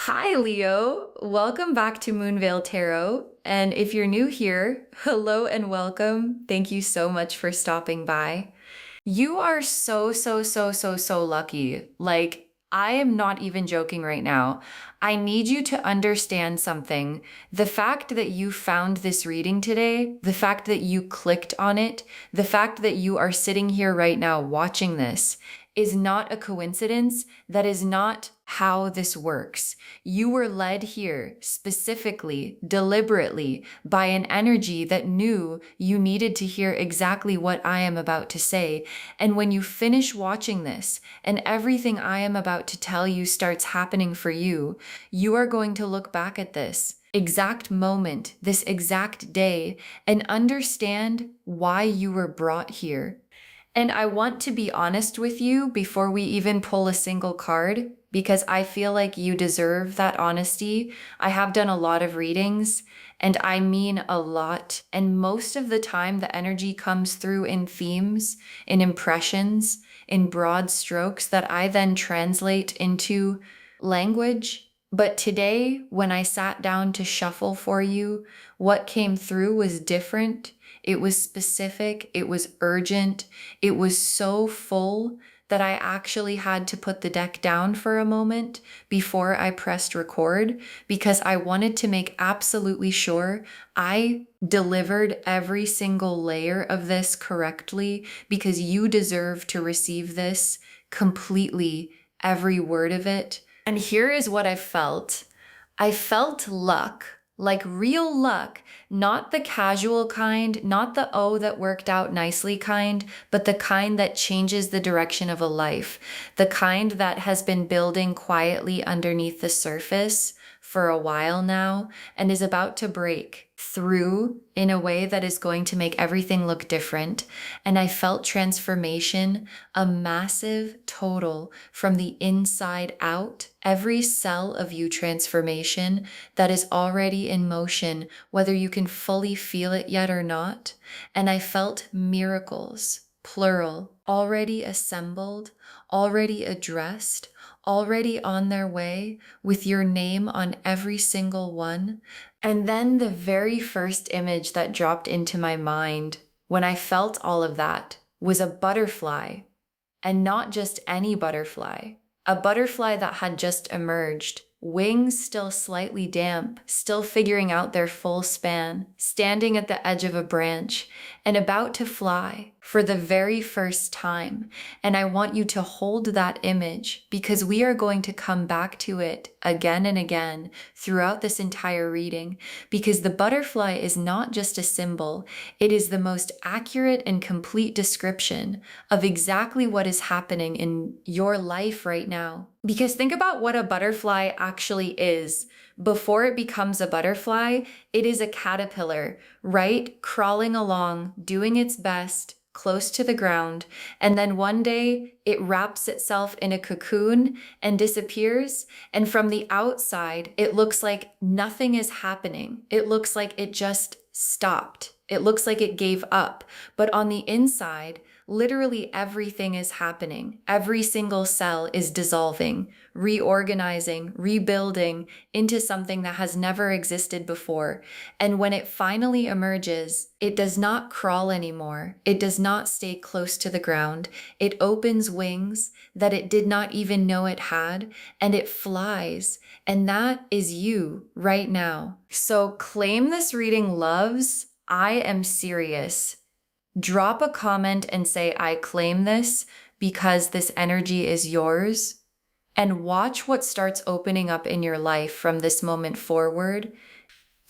Hi, Leo. Welcome back to Moonveil Tarot. And if you're new here, hello and welcome. Thank you so much for stopping by. You are so lucky. Like, I am not even joking right now. I need you to understand something. The fact that you found this reading today, the fact that you clicked on it, the fact that you are sitting here right now watching this is not a coincidence. That is not how this works. You were led here specifically, deliberately, by an energy that knew you needed to hear exactly what I am about to say. And when you finish watching this and everything I am about to tell you starts happening for you, you are going to look back at this exact moment, this exact day, and understand why you were brought here. And I want to be honest with you before we even pull a single card, because I feel like you deserve that honesty. I have done a lot of readings, and I mean a lot. And most of the time, the energy comes through in themes, in impressions, in broad strokes that I then translate into language. But today, when I sat down to shuffle for you, what came through was different. It was specific. It was urgent. It was so full that I actually had to put the deck down for a moment before I pressed record because I wanted to make absolutely sure I delivered every single layer of this correctly because you deserve to receive this completely, every word of it. And here is what I felt. I felt luck, like real luck, not the casual kind, not the oh, that worked out nicely kind, but the kind that changes the direction of a life, the kind that has been building quietly underneath the surface for a while now and is about to break through in a way that is going to make everything look different. And I felt transformation, a massive total from the inside out, every cell of you transformation that is already in motion, whether you can fully feel it yet or not. And I felt miracles, plural, already assembled, already addressed, already on their way with your name on every single one. And then the very first image that dropped into my mind when I felt all of that was a butterfly, and not just any butterfly, a butterfly that had just emerged, wings still slightly damp, still figuring out their full span, standing at the edge of a branch and about to fly for the very first time. And I want you to hold that image because we are going to come back to it again and again throughout this entire reading, because the butterfly is not just a symbol. It is the most accurate and complete description of exactly what is happening in your life right now. Because think about what a butterfly actually is. Before it becomes a butterfly, it is a caterpillar, right? Crawling along, doing its best, close to the ground. And then one day it wraps itself in a cocoon and disappears. And from the outside, it looks like nothing is happening. It looks like it just stopped. It looks like it gave up. But on the inside, literally everything is happening. Every single cell is dissolving, reorganizing, rebuilding into something that has never existed before. And when it finally emerges, it does not crawl anymore. It does not stay close to the ground. It opens wings that it did not even know it had, and it flies. And that is you right now. So claim this reading, loves. I am serious. Drop a comment and say, I claim this because this energy is yours. And watch what starts opening up in your life from this moment forward.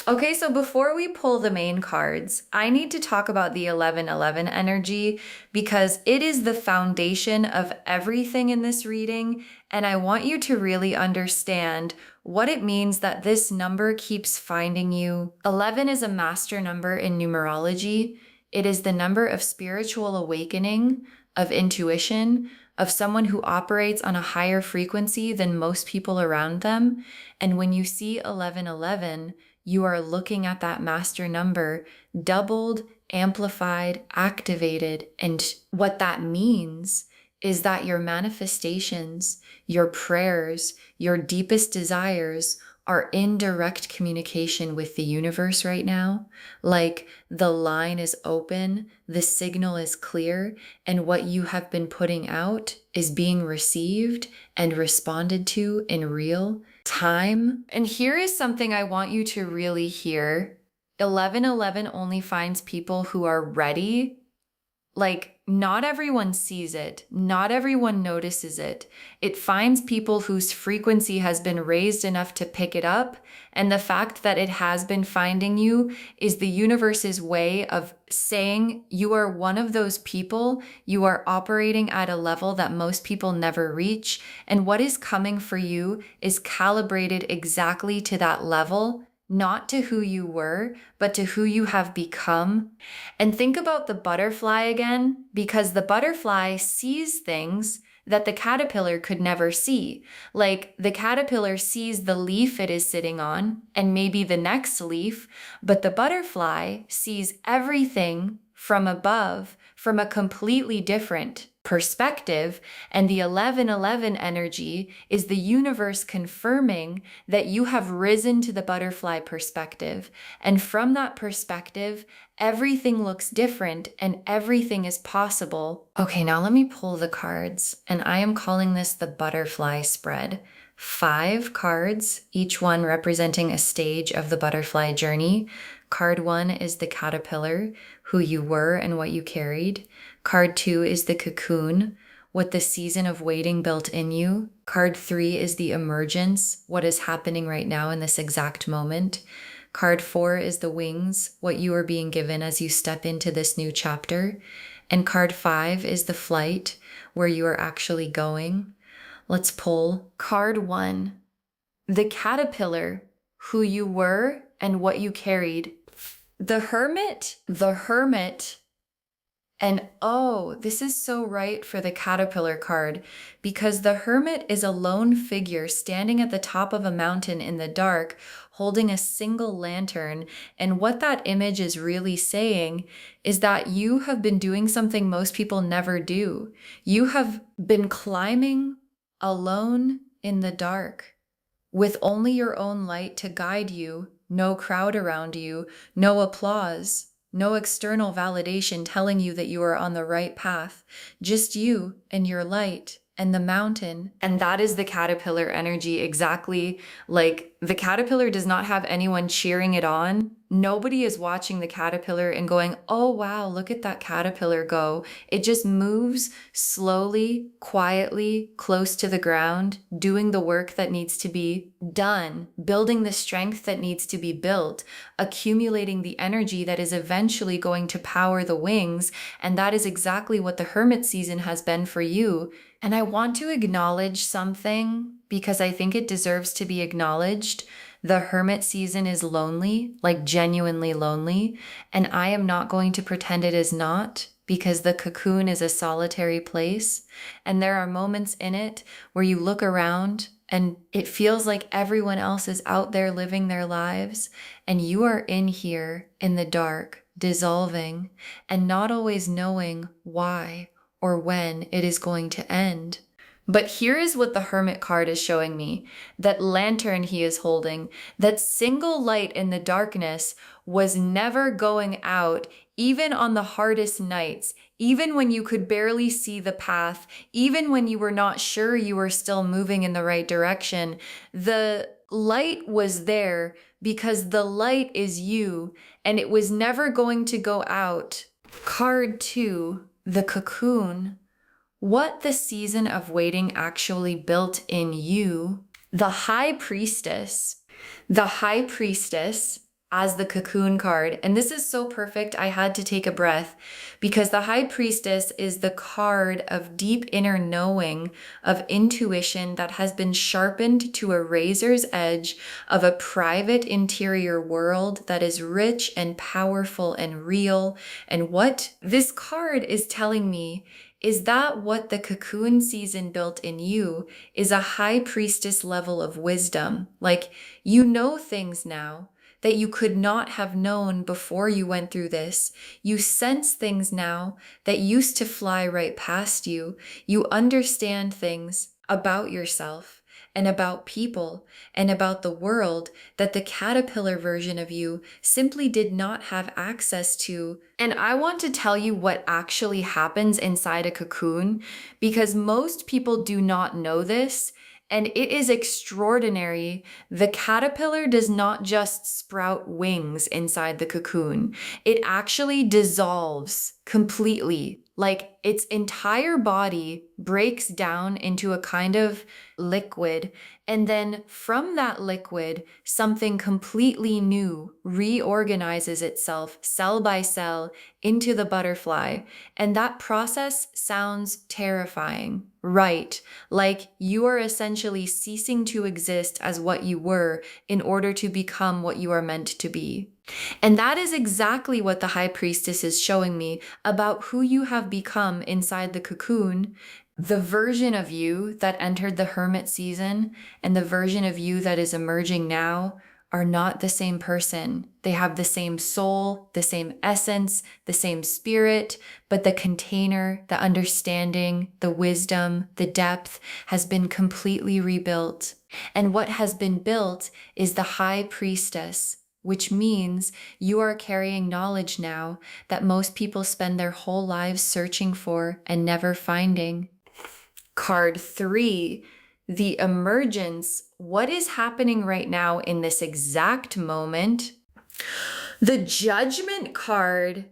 Okay, so before we pull the main cards, I need to talk about the 1111 energy because it is the foundation of everything in this reading. And I want you to really understand what it means that this number keeps finding you. 11 is a master number in numerology. It is the number of spiritual awakening, of intuition, of someone who operates on a higher frequency than most people around them. And when you see 1111, you are looking at that master number doubled, amplified, activated. And what that means is that your manifestations, your prayers, your deepest desires are in direct communication with the universe right now. Like the line is open, the signal is clear, and what you have been putting out is being received and responded to in real time. And here is something I want you to really hear. 1111 only finds people who are ready. Like, not everyone sees it. Not everyone notices it. It finds people whose frequency has been raised enough to pick it up. And the fact that it has been finding you is the universe's way of saying you are one of those people. You are operating at a level that most people never reach. And what is coming for you is calibrated exactly to that level, not to who you were, but to who you have become. And think about the butterfly again, because the butterfly sees things that the caterpillar could never see. Like the caterpillar sees the leaf it is sitting on and maybe the next leaf, but the butterfly sees everything from above, from a completely different perspective. And the 1111 energy is the universe confirming that you have risen to the butterfly perspective. And from that perspective, everything looks different and everything is possible. Okay, now let me pull the cards, and I am calling this the butterfly spread. 5 cards, each one representing a stage of the butterfly journey. Card 1 is the caterpillar, who you were and what you carried. Card 2 is the cocoon, what the season of waiting built in you. Card 3 is the emergence, what is happening right now in this exact moment. Card 4 is the wings, what you are being given as you step into this new chapter. And card 5 is the flight, where you are actually going. Let's pull card 1, the caterpillar, who you were and what you carried. The hermit, and oh, this is so right for the caterpillar card, because the hermit is a lone figure standing at the top of a mountain in the dark, holding a single lantern. And what that image is really saying is that you have been doing something most people never do. You have been climbing alone in the dark, with only your own light to guide you, no crowd around you, no applause. No external validation telling you that you are on the right path, just you and your light and the mountain. And that is the caterpillar energy, exactly. Like the caterpillar does not have anyone cheering it on. Nobody is watching the caterpillar and going, oh wow, look at that caterpillar go. It just moves slowly, quietly, close to the ground, doing the work that needs to be done, building the strength that needs to be built, accumulating the energy that is eventually going to power the wings. And that is exactly what the hermit season has been for you. And I want to acknowledge something because I think it deserves to be acknowledged. The hermit season is lonely, like genuinely lonely, and I am not going to pretend it is not, because the cocoon is a solitary place, and there are moments in it where you look around and it feels like everyone else is out there living their lives, and you are in here in the dark, dissolving, and not always knowing why or when it is going to end. But here is what the hermit card is showing me. That lantern he is holding, that single light in the darkness was never going out, even on the hardest nights, even when you could barely see the path, even when you were not sure you were still moving in the right direction. The light was there because the light is you, and it was never going to go out. Card 2, the cocoon. What the season of waiting actually built in you. The high priestess as the cocoon card. And this is so perfect. I had to take a breath because the high priestess is the card of deep inner knowing, of intuition that has been sharpened to a razor's edge of a private interior world that is rich and powerful and real. And what this card is telling me is that what the cocoon season built in you is a high priestess level of wisdom. Like, you know things now that you could not have known before you went through this. You sense things now that used to fly right past you. You understand things about yourself and about people and about the world that the caterpillar version of you simply did not have access to. And I want to tell you what actually happens inside a cocoon, because most people do not know this. And it is extraordinary. The caterpillar does not just sprout wings inside the cocoon. It actually dissolves completely. Like its entire body breaks down into a kind of liquid. And then from that liquid, something completely new reorganizes itself cell by cell into the butterfly. And that process sounds terrifying, right? Like you are essentially ceasing to exist as what you were in order to become what you are meant to be. And that is exactly what the High Priestess is showing me about who you have become inside the cocoon. The version of you that entered the hermit season and the version of you that is emerging now are not the same person. They have the same soul, the same essence, the same spirit, but the container, the understanding, the wisdom, the depth has been completely rebuilt. And what has been built is the High Priestess, which means you are carrying knowledge now that most people spend their whole lives searching for and never finding. Card 3, the emergence. What is happening right now in this exact moment? The Judgment card,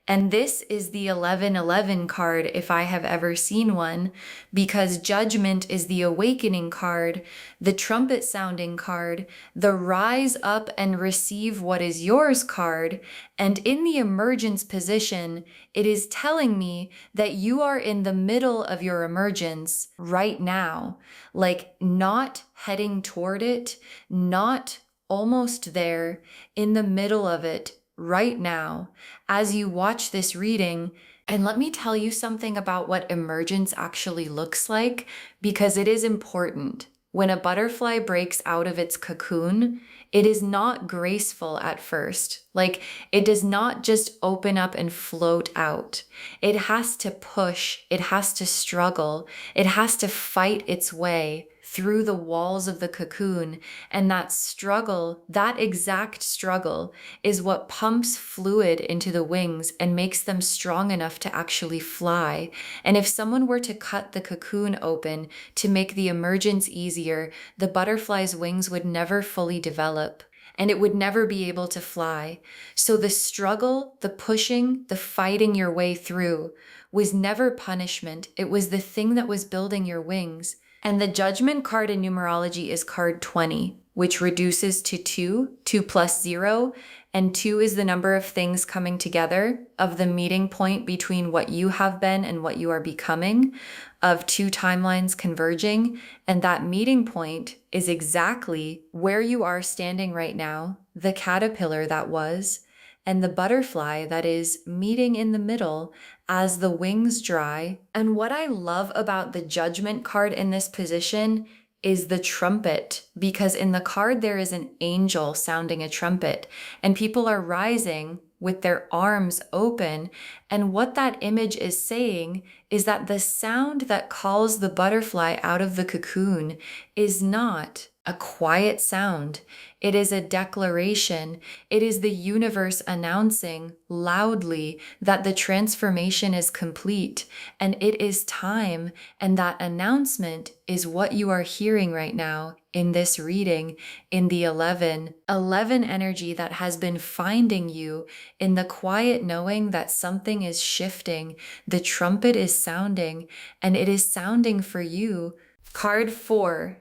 and this is the 1111 card if I have ever seen one, because Judgment is the awakening card, the trumpet sounding card, the rise up and receive what is yours card. And in the emergence position, it is telling me that you are in the middle of your emergence right now, like not heading toward it, not almost there, in the middle of it right now as you watch this reading. And let me tell you something about what emergence actually looks like, because it is important. When a butterfly breaks out of its cocoon, it is not graceful at first. Like it does not just open up and float out. It has to push, it has to struggle, it has to fight its way through the walls of the cocoon. And that struggle, that exact struggle, is what pumps fluid into the wings and makes them strong enough to actually fly. And if someone were to cut the cocoon open to make the emergence easier, the butterfly's wings would never fully develop, and it would never be able to fly. So the struggle, the pushing, the fighting your way through was never punishment. It was the thing that was building your wings. And the Judgment card in numerology is card 20, which reduces to 2, 2 plus 0, and 2 is the number of things coming together, of the meeting point between what you have been and what you are becoming, of 2 timelines converging, and that meeting point is exactly where you are standing right now, the caterpillar that was, and the butterfly that is meeting in the middle as the wings dry. And what I love about the Judgment card in this position is the trumpet, because in the card there is an angel sounding a trumpet, and people are rising with their arms open. And what that image is saying is that the sound that calls the butterfly out of the cocoon is not a quiet sound. It is a declaration. It is the universe announcing loudly that the transformation is complete and it is time. And that announcement is what you are hearing right now in this reading, in the 11 energy that has been finding you in the quiet knowing that something is shifting. The trumpet is sounding, and it is sounding for you. Card 4.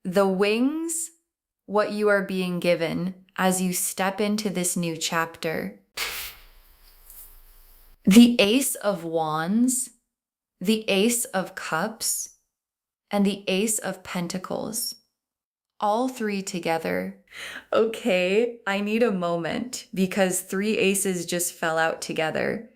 The wings, what you are being given as you step into this new chapter. The Ace of Wands, the Ace of Cups, and the Ace of Pentacles. All 3 together. Okay, I need a moment because 3 aces just fell out together.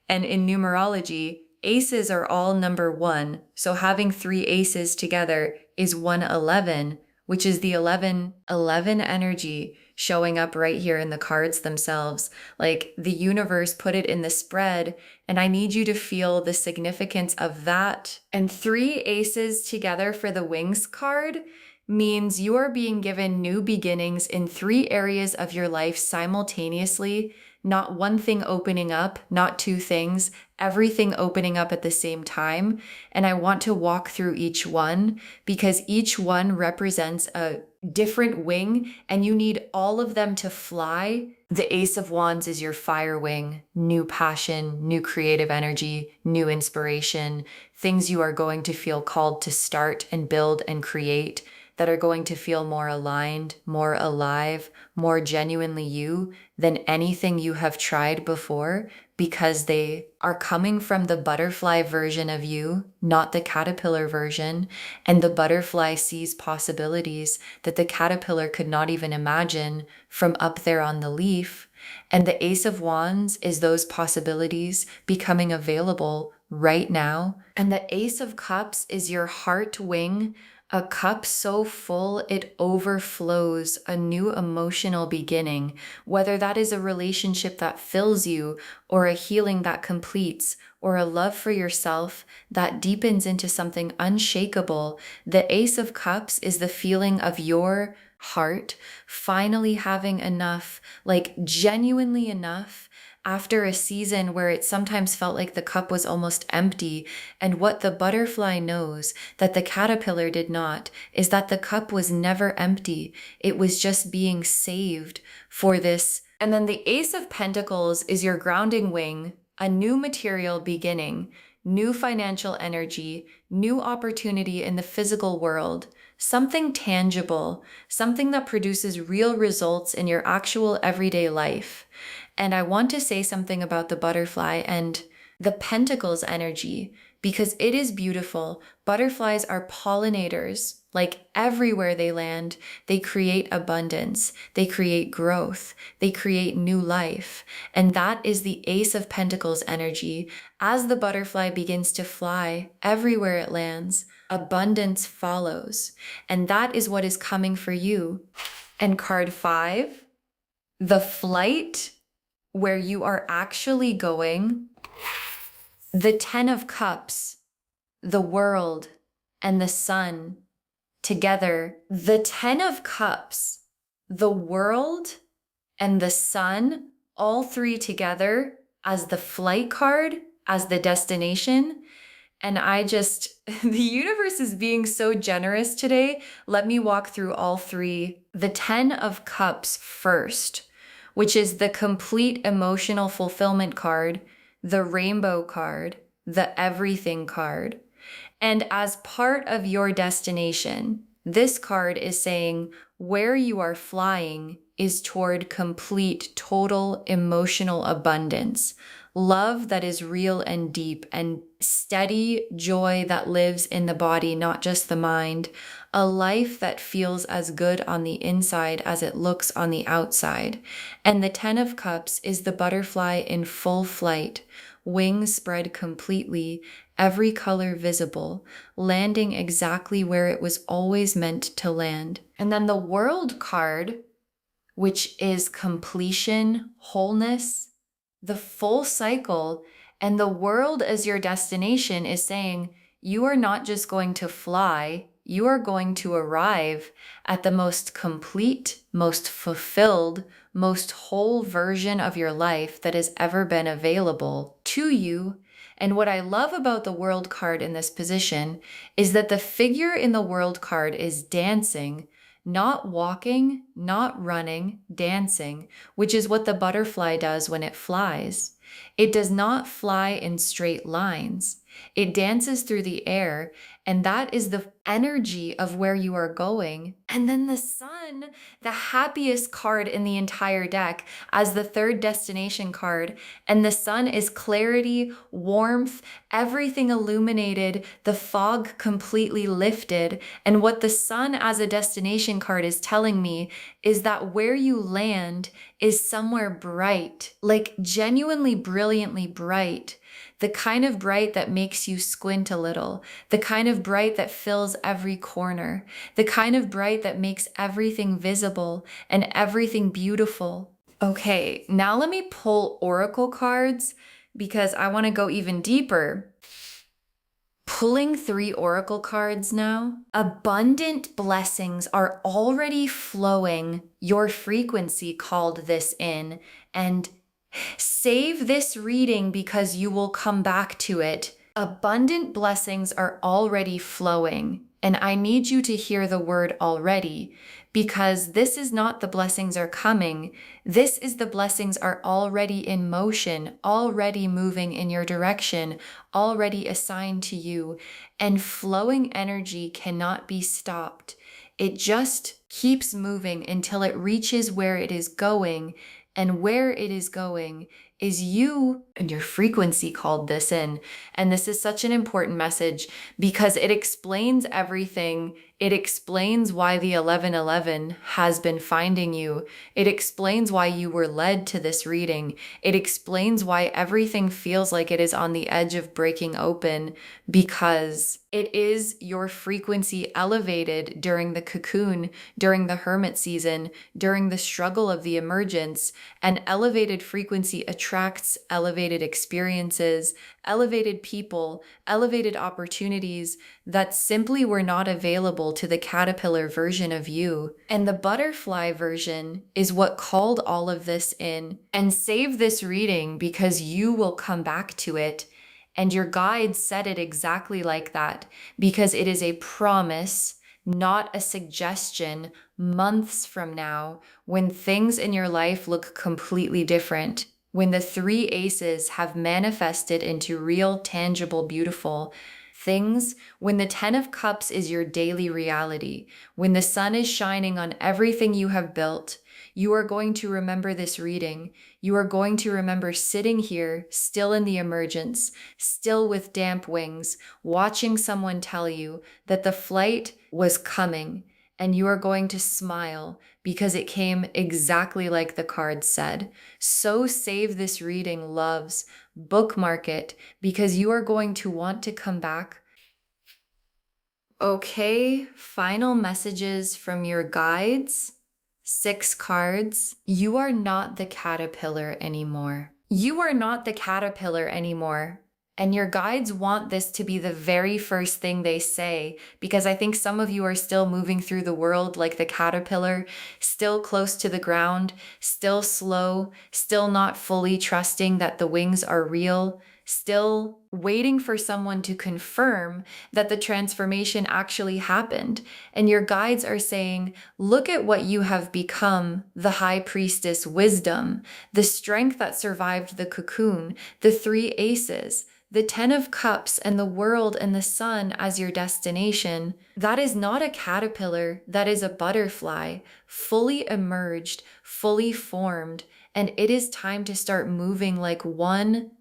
And in numerology, aces are all number 1. So having 3 aces together is 111, which is the 11 energy showing up right here in the cards themselves. Like the universe put it in the spread, and I need you to feel the significance of that. And 3 aces together for the wings card means you are being given new beginnings in 3 areas of your life simultaneously, not one thing opening up, not 2 things, everything opening up at the same time. And I want to walk through each one because each one represents a different wing and you need all of them to fly. The Ace of Wands is your fire wing, new passion, new creative energy, new inspiration, things you are going to feel called to start and build and create that are going to feel more aligned, more alive, more genuinely you than anything you have tried before, because they are coming from the butterfly version of you, not the caterpillar version. And the butterfly sees possibilities that the caterpillar could not even imagine from up there on the leaf. And the Ace of Wands is those possibilities becoming available right now. And the Ace of Cups is your heart wing, a cup so full it overflows, a new emotional beginning, whether that is a relationship that fills you, or a healing that completes, or a love for yourself that deepens into something unshakable. The Ace of Cups is the feeling of your heart finally having enough, like genuinely enough, after a season where it sometimes felt like the cup was almost empty. And what the butterfly knows that the caterpillar did not is that the cup was never empty. It was just being saved for this. And then the Ace of Pentacles is your grounding wing, a new material beginning, new financial energy, new opportunity in the physical world, something tangible, something that produces real results in your actual everyday life. And I want to say something about the butterfly and the pentacles energy because it is beautiful. Butterflies are pollinators. Like everywhere they land, they create abundance, they create growth, they create new life. And that is the Ace of Pentacles energy. As the butterfly begins to fly, everywhere it lands, abundance follows. And that is what is coming for you. And card 5, the flight where you are actually going, the 10 of Cups, the world, and the sun together. The 10 of Cups, the world, and the sun, all 3 together as the flight card, as the destination. And the universe is being so generous today. Let me walk through all 3. The 10 of Cups first, which is the complete emotional fulfillment card, the rainbow card, the everything card. And as part of your destination, this card is saying where you are flying is toward complete, total emotional abundance, love that is real and deep, and steady joy that lives in the body, not just the mind, a life that feels as good on the inside as it looks on the outside. And the 10 of Cups is the butterfly in full flight, wings spread completely, every color visible, landing exactly where it was always meant to land. And then the World card, which is completion, wholeness, the full cycle, and the world as your destination is saying you are not just going to fly, you are going to arrive at the most complete, most fulfilled, most whole version of your life that has ever been available to you. And what I love about the World card in this position is that the figure in the World card is dancing, not walking, not running, dancing, which is what the butterfly does when it flies. It does not fly in straight lines. It dances through the air, and that is the energy of where you are going. And then the sun, the happiest card in the entire deck, as the 3rd destination card. And the sun is clarity, warmth, everything illuminated, the fog completely lifted. And what the sun as a destination card is telling me is that where you land is somewhere bright, like genuinely brilliantly bright. the kind of bright that makes you squint a little, the kind of bright that fills every corner, the kind of bright that makes everything visible and everything beautiful. Okay, now let me pull oracle cards because I want to go even deeper. Pulling 3 oracle cards now. Abundant blessings are already flowing. Your frequency called this in. And save this reading because you will come back to it. Abundant blessings are already flowing. And I need you to hear the word already, because this is not the blessings are coming. This is the blessings are already in motion, already moving in your direction, already assigned to you. And flowing energy cannot be stopped. It just keeps moving until it reaches where it is going. And where it is going is you, and your frequency called this in. And this is such an important message because it explains everything. It explains why the 1111 has been finding you. It explains why you were led to this reading. It explains why everything feels like it is on the edge of breaking open, because it is your frequency elevated during the cocoon, during the hermit season, during the struggle of the emergence. An elevated frequency attracts elevated experiences, elevated people, elevated opportunities that simply were not available to the caterpillar version of you. And the butterfly version is what called all of this in. And save this reading because you will come back to it. And your guides said it exactly like that, because it is a promise, not a suggestion. Months from now, when things in your life look completely different, when the 3 aces have manifested into real, tangible, beautiful things, when the 10 of Cups is your daily reality, when the sun is shining on everything you have built, you are going to remember this reading. You are going to remember sitting here, still in the emergence, still with damp wings, watching someone tell you that the flight was coming, and you are going to smile because it came exactly like the card said. So save this reading, loves. Bookmark it because you are going to want to come back. Okay, final messages from your guides. 6 cards. You are not the caterpillar anymore. You are not the caterpillar anymore. And your guides want this to be the very first thing they say, because I think some of you are still moving through the world like the caterpillar, still close to the ground, still slow, still not fully trusting that the wings are real, still waiting for someone to confirm that the transformation actually happened. And your guides are saying, look at what you have become, the high priestess wisdom, the strength that survived the cocoon, the 3 aces, the 10 of Cups, and the world and the sun as your destination. That is not a caterpillar, that is a butterfly, fully emerged, fully formed, and it is time to start moving like one.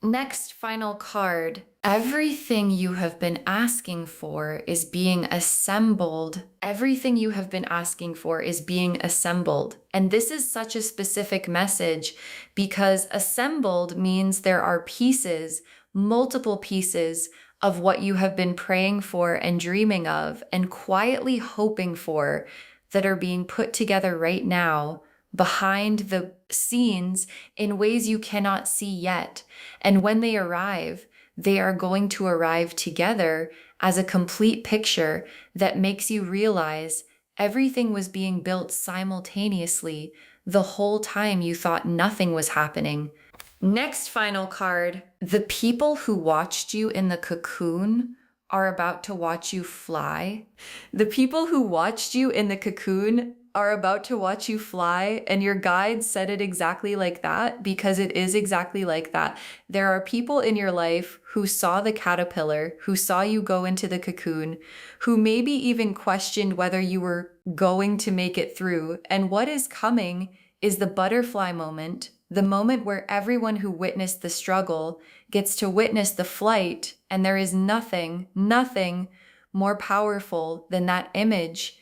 Next final card. Everything you have been asking for is being assembled. Everything you have been asking for is being assembled. And this is such a specific message because assembled means there are pieces, multiple pieces of what you have been praying for and dreaming of and quietly hoping for that are being put together right now, behind the scenes in ways you cannot see yet. And when they arrive, they are going to arrive together as a complete picture that makes you realize everything was being built simultaneously the whole time you thought nothing was happening. Next final card. The people who watched you in the cocoon are about to watch you fly. The people who watched you in the cocoon are about to watch you fly, and your guides said it exactly like that because it is exactly like that. There are people in your life who saw the caterpillar, who saw you go into the cocoon, who maybe even questioned whether you were going to make it through. And what is coming is the butterfly moment, the moment where everyone who witnessed the struggle gets to witness the flight, and there is nothing more powerful than that image.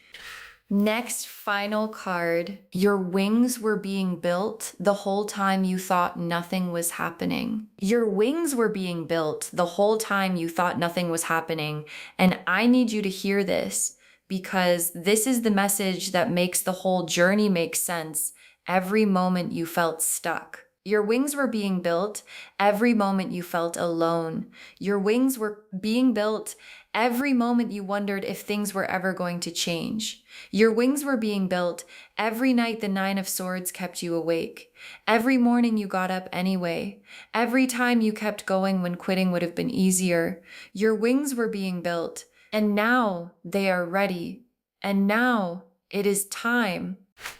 Next, final card. Your wings were being built the whole time you thought nothing was happening. Your wings were being built the whole time you thought nothing was happening. And I need you to hear this because this is the message that makes the whole journey make sense every moment you felt stuck. Your wings were being built every moment you felt alone. Your wings were being built every moment you wondered if things were ever going to change. Your wings were being built every night the Nine of Swords kept you awake. Every morning you got up anyway. Every time you kept going when quitting would have been easier. Your wings were being built, and now they are ready. And now it is time.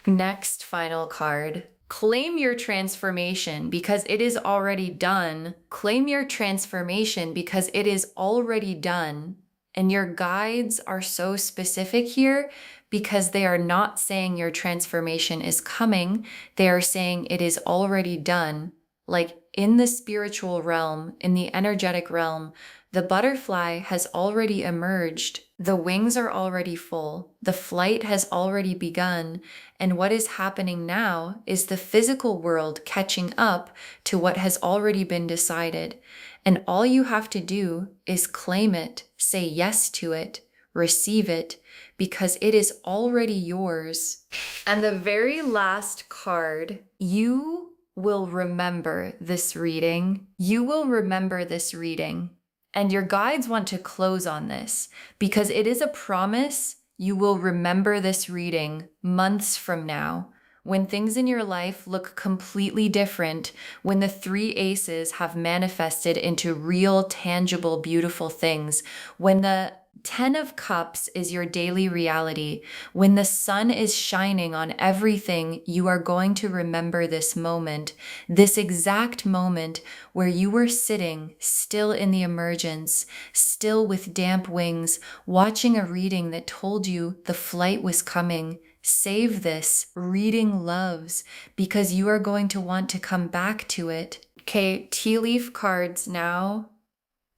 Next final card. Claim your transformation because it is already done. Claim your transformation because it is already done. And your guides are so specific here because they are not saying your transformation is coming. They are saying it is already done. Like in the spiritual realm, in the energetic realm, the butterfly has already emerged. The wings are already full. The flight has already begun. And what is happening now is the physical world catching up to what has already been decided. And all you have to do is claim it, say yes to it, receive it, because it is already yours. And the very last card, you will remember this reading. You will remember this reading. And your guides want to close on this because it is a promise you will remember this reading months from now when things in your life look completely different, when the three aces have manifested into real, tangible, beautiful things, when the 10 of Cups is your daily reality. When the sun is shining on everything, you are going to remember this moment, this exact moment where you were sitting still in the emergence, still with damp wings, watching a reading that told you the flight was coming. Save this reading loves because you are going to want to come back to it. Okay, tea leaf cards now,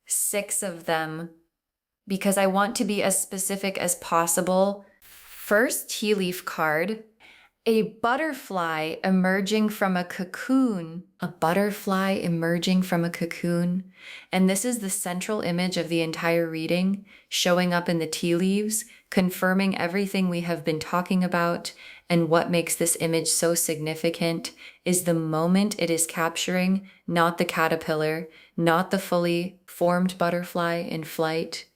6 of them, because I want to be as specific as possible. First tea leaf card, a butterfly emerging from a cocoon. A butterfly emerging from a cocoon. And this is the central image of the entire reading, showing up in the tea leaves, confirming everything we have been talking about. And what makes this image so significant is the moment it is capturing, not the caterpillar, not the fully formed butterfly in flight.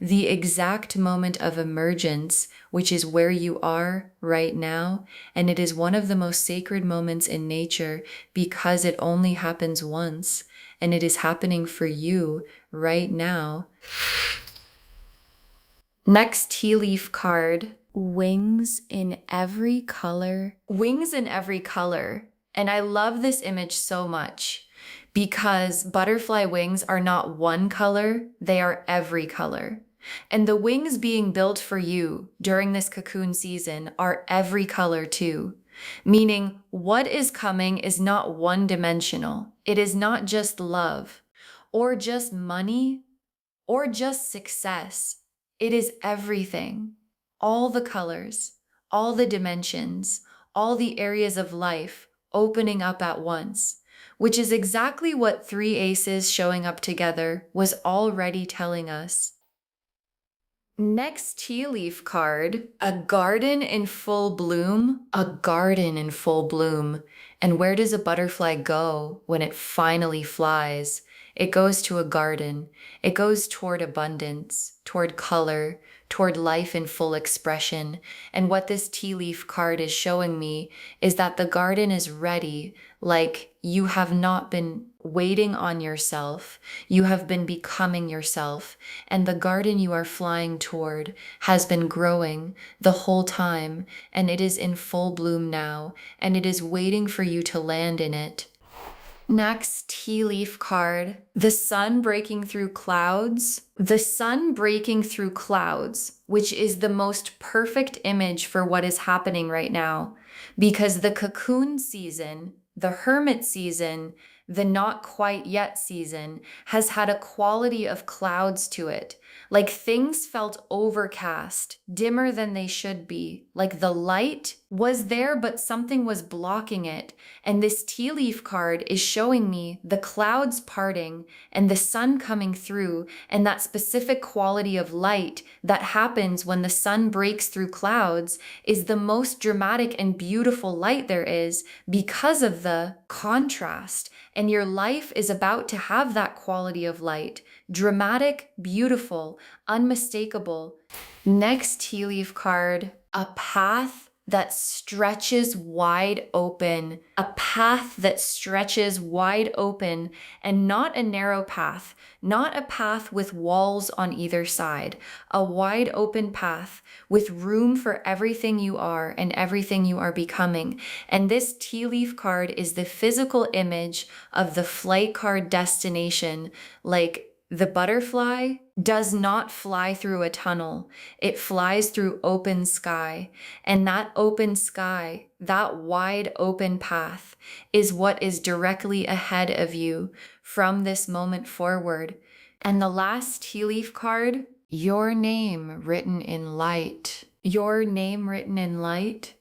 The exact moment of emergence, which is where you are right now, and it is one of the most sacred moments in nature because it only happens once, and it is happening for you right now. Next tea leaf card, wings in every color. Wings in every color. And I love this image so much because butterfly wings are not one color, they are every color. And the wings being built for you during this cocoon season are every color too. Meaning what is coming is not one-dimensional. It is not just love or just money or just success. It is everything. All the colors, all the dimensions, all the areas of life opening up at once, which is exactly what 3 aces showing up together was already telling us. Next tea leaf card, a garden in full bloom, a garden in full bloom. And where does a butterfly go when it finally flies? It goes to a garden. It goes toward abundance, toward color, toward life in full expression. And what this tea leaf card is showing me is that the garden is ready, like you have not been waiting on yourself. You have been becoming yourself. And the garden you are flying toward has been growing the whole time. And it is in full bloom now. And it is waiting for you to land in it. Next tea leaf card, the sun breaking through clouds. The sun breaking through clouds, which is the most perfect image for what is happening right now. Because the cocoon season, the hermit season, the not quite yet season has had a quality of clouds to it. Like things felt overcast, dimmer than they should be. Like the light was there, but something was blocking it. And this tea leaf card is showing me the clouds parting and the sun coming through, and that specific quality of light that happens when the sun breaks through clouds is the most dramatic and beautiful light there is because of the contrast. And your life is about to have that quality of light. Dramatic, beautiful, unmistakable. Next tea leaf card, a path that stretches wide open. A path that stretches wide open, and not a narrow path, not a path with walls on either side. A wide open path with room for everything you are and everything you are becoming. And this tea leaf card is the physical image of the flight card destination, like the butterfly does not fly through a tunnel. It flies through open sky. And that open sky, that wide open path, is what is directly ahead of you from this moment forward. And the last tea leaf card, your name written in light. Your name written in light.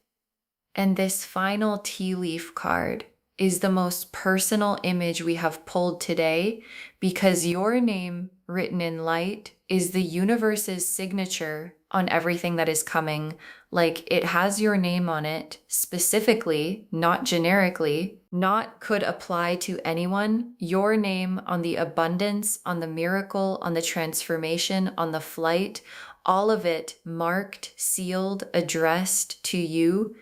And this final tea leaf card is the most personal image we have pulled today, because your name written in light is the universe's signature on everything that is coming. Like it has your name on it specifically, not generically, not could apply to anyone. Your name on the abundance, on the miracle, on the transformation, on the flight, all of it marked, sealed, addressed to you.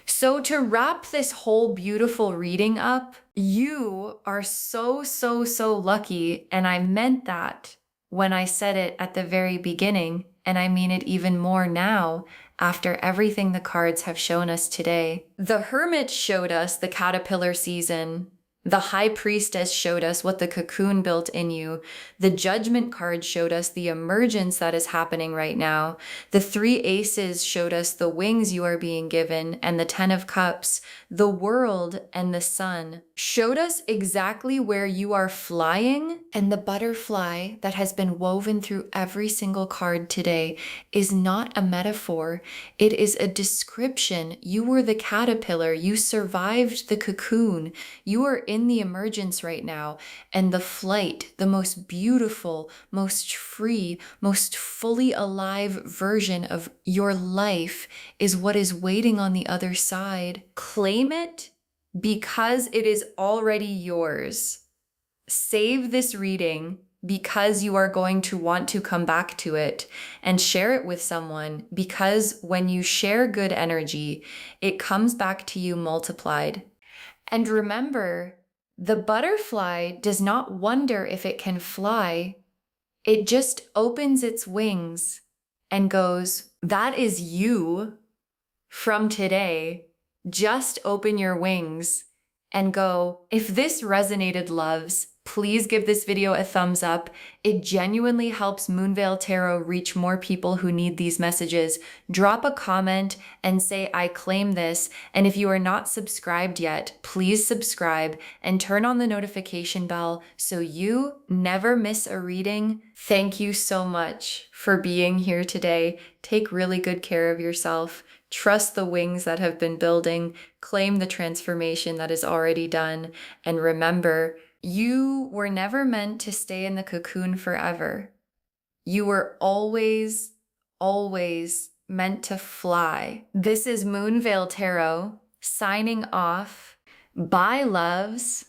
So to wrap this whole beautiful reading up, you are so, so, so lucky. And I meant that when I said it at the very beginning. And I mean it even more now after everything the cards have shown us today. The Hermit showed us the caterpillar season. The High Priestess showed us what the cocoon built in you. The Judgment card showed us the emergence that is happening right now. The Three Aces showed us the wings you are being given, and the Ten of Cups, the world and the sun, showed us exactly where you are flying. And the butterfly that has been woven through every single card today is not a metaphor. It is a description. You were the caterpillar. You survived the cocoon. You are in the emergence right now, and the flight, the most beautiful, most free, most fully alive version of your life is what is waiting on the other side. Claim it because it is already yours. Save this reading because you are going to want to come back to it, and share it with someone, because when you share good energy, it comes back to you multiplied. And remember, the butterfly does not wonder if it can fly. It just opens its wings and goes, that is you from today. Just open your wings and go. If this resonated, loves, please give this video a thumbs up. It genuinely helps Moonveil Tarot reach more people who need these messages. Drop a comment and say, I claim this. And if you are not subscribed yet, please subscribe and turn on the notification bell so you never miss a reading. Thank you so much for being here today. Take really good care of yourself. Trust the wings that have been building. Claim the transformation that is already done. And remember, you were never meant to stay in the cocoon forever. You were always, always meant to fly. This is Moonveil Tarot signing off. Bye, loves.